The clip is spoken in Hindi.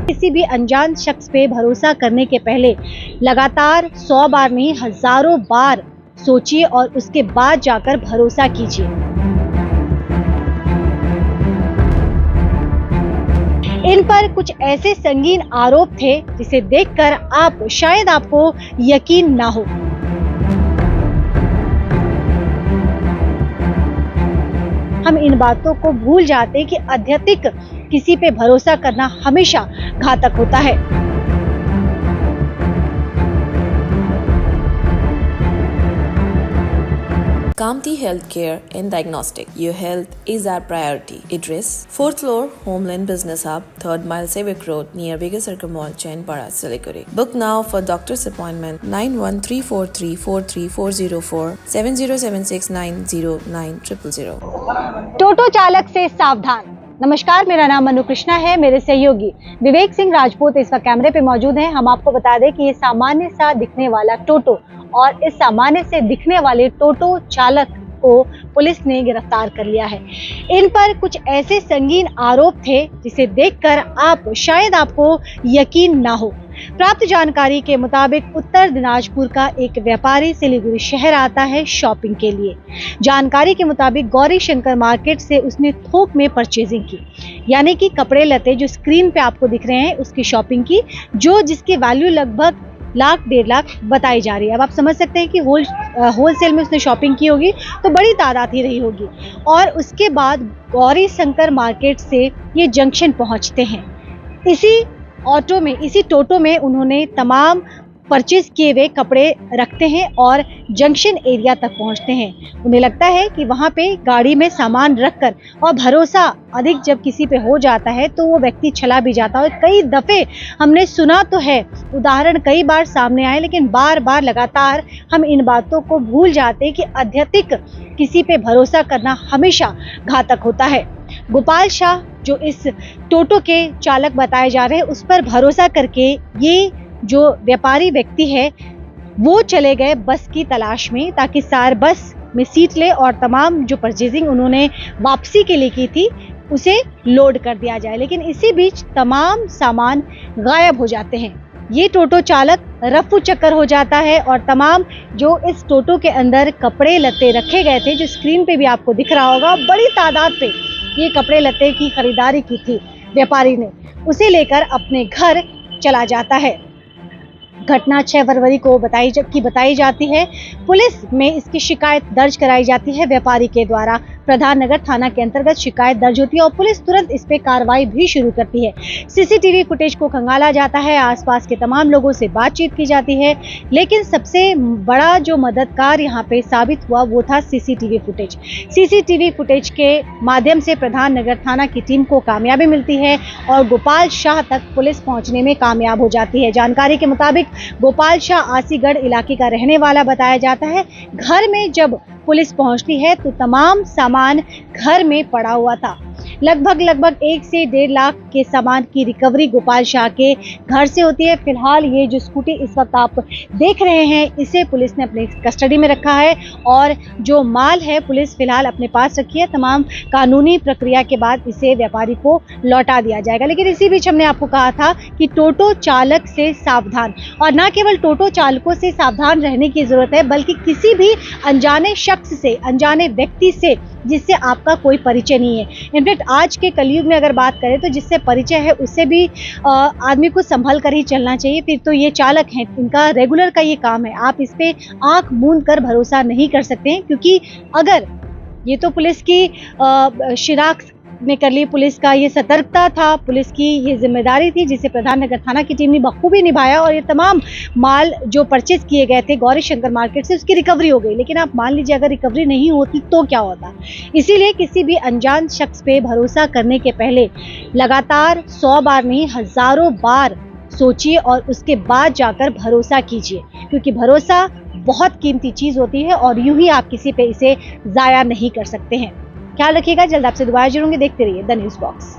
किसी भी अनजान शख्स पे भरोसा करने के पहले लगातार 100 बार नहीं हजारों बार सोचिए और उसके बाद जाकर भरोसा कीजिए। इन पर कुछ ऐसे संगीन आरोप थे जिसे देखकर शायद आपको यकीन ना हो। हम इन बातों को भूल जाते कि अत्यधिक किसी पे भरोसा करना हमेशा घातक होता है। Kamti Healthcare and Diagnostic. Your health is our priority. Address 4th floor, Homeland Business Hub, 3rd mile Civic Road, near Bigger Circle Mall, Chainpara, Siliguri. Book now for doctor's appointment 9134343404 7076909000. टोटो चालक से सावधान। नमस्कार, मेरा नाम मनु कृष्णा है। मेरे सहयोगी विवेक सिंह राजपूत इस वक्त कैमरे पे मौजूद हैं। हम आपको बता दें कि ये सामान्य सा दिखने वाला टोटो और इस सामान्य से दिखने वाले टोटो चालक को पुलिस ने गिरफ्तार कर लिया है। इन पर कुछ ऐसे संगीन आरोप थे जिसे देखकर शायद आपको यकीन ना हो। प्राप्त जानकारी के मुताबिक उत्तर दिनाजपुर का एक व्यापारी सिलीगुड़ी शहर आता है शॉपिंग के लिए। जानकारी के मुताबिक गौरी शंकर मार्केट से उसने थोक में परचेजिंग की, यानी कि कपड़े लते जो स्क्रीन पे आपको दिख रहे हैं उसकी शॉपिंग की, जिसकी वैल्यू लगभग लाख 1.5 लाख बताई जा रही है। अब आप समझ सकते हैं कि होलसेल में उसने शॉपिंग की होगी तो बड़ी तादाद ही रही होगी। और उसके बाद गौरी शंकर मार्केट से ये जंक्शन पहुंचते हैं। इसी टोटो में उन्होंने तमाम परचेज किए हुए कपड़े रखते हैं और जंक्शन एरिया तक पहुंचते हैं। उन्हें लगता है कि वहां पे गाड़ी में सामान रखकर, और भरोसा अधिक जब किसी पे हो जाता है तो वो व्यक्ति चला भी जाता है। कई दफे हमने सुना तो है, उदाहरण कई बार सामने आए, लेकिन बार बार लगातार हम इन बातों को भूल जाते हैं कि अत्यधिक किसी पे भरोसा करना हमेशा घातक होता है। गोपाल शाह जो इस टोटो के चालक बताए जा रहे हैं, उस पर भरोसा करके ये जो व्यापारी व्यक्ति है वो चले गए बस की तलाश में, ताकि सार बस में सीट ले और तमाम जो परचेजिंग उन्होंने वापसी के लिए की थी उसे लोड कर दिया जाए। लेकिन इसी बीच तमाम सामान गायब हो जाते हैं। ये टोटो चालक रफू चक्कर हो जाता है और तमाम जो इस टोटो के अंदर कपड़े लत्ते रखे गए थे, जो स्क्रीन पे भी आपको दिख रहा होगा, बड़ी तादाद पे ये कपड़े लत्ते की खरीदारी की थी व्यापारी ने, उसे लेकर अपने घर चला जाता है। घटना 6 फरवरी को बताई जाती है। पुलिस में इसकी शिकायत दर्ज कराई जाती है व्यापारी के द्वारा। प्रधान नगर थाना के अंतर्गत शिकायत दर्ज होती है और पुलिस तुरंत इस पे कार्रवाई भी शुरू करती है। सीसीटीवी फुटेज को खंगाला जाता है, आसपास के तमाम लोगों से बातचीत की जाती है, लेकिन सबसे बड़ा जो मददगार यहाँ पे साबित हुआ वो था सीसीटीवी फुटेज। सीसीटीवी फुटेज के माध्यम से प्रधान नगर थाना की टीम को कामयाबी मिलती है और गोपाल शाह तक पुलिस पहुंचने में कामयाब हो जाती है। जानकारी के मुताबिक गोपाल शाह आसीगढ़ इलाके का रहने वाला बताया जाता है। घर में जब पुलिस पहुंचती है तो तमाम सामान घर में पड़ा हुआ था। लगभग 1 से 1.5 लाख के सामान की रिकवरी गोपाल शाह के घर से होती है। फिलहाल ये जो स्कूटी इस वक्त आप देख रहे हैं, इसे पुलिस ने अपने कस्टडी में रखा है और जो माल है पुलिस फिलहाल अपने पास रखी है। तमाम कानूनी प्रक्रिया के बाद इसे व्यापारी को लौटा दिया जाएगा। लेकिन इसी बीच हमने आपको कहा था कि टोटो चालक से सावधान, और न केवल टोटो चालकों से सावधान रहने की जरूरत है, बल्कि किसी भी अनजाने शख्स से, अनजाने व्यक्ति से जिससे आपका कोई परिचय नहीं है। इनफैक्ट आज के कलयुग में अगर बात करें तो जिससे परिचय है उससे भी आदमी को संभल कर ही चलना चाहिए। फिर तो ये चालक हैं, इनका रेगुलर का ये काम है, आप इस पे आंख मूंद कर भरोसा नहीं कर सकते हैं, क्योंकि अगर ये तो पुलिस की शिराक ने कर ली, पुलिस का ये सतर्कता था, पुलिस की ये जिम्मेदारी थी जिसे प्रधान नगर थाना की टीम ने बखूबी निभाया और ये तमाम माल जो परचेज किए गए थे गौरी शंकर मार्केट से उसकी रिकवरी हो गई। लेकिन आप मान लीजिए अगर रिकवरी नहीं होती तो क्या होता। इसीलिए किसी भी अनजान शख्स पे भरोसा करने के पहले लगातार 100 बार नहीं हजारों बार सोचिए और उसके बाद जाकर भरोसा कीजिए, क्योंकि भरोसा बहुत कीमती चीज होती है और यूं ही आप किसी पे इसे जाया नहीं कर सकते हैं। ख्याल रखिएगा, जल्द आपसे दोबारा जुड़ूंगे। देखते रहिए द न्यूज़ बॉक्स।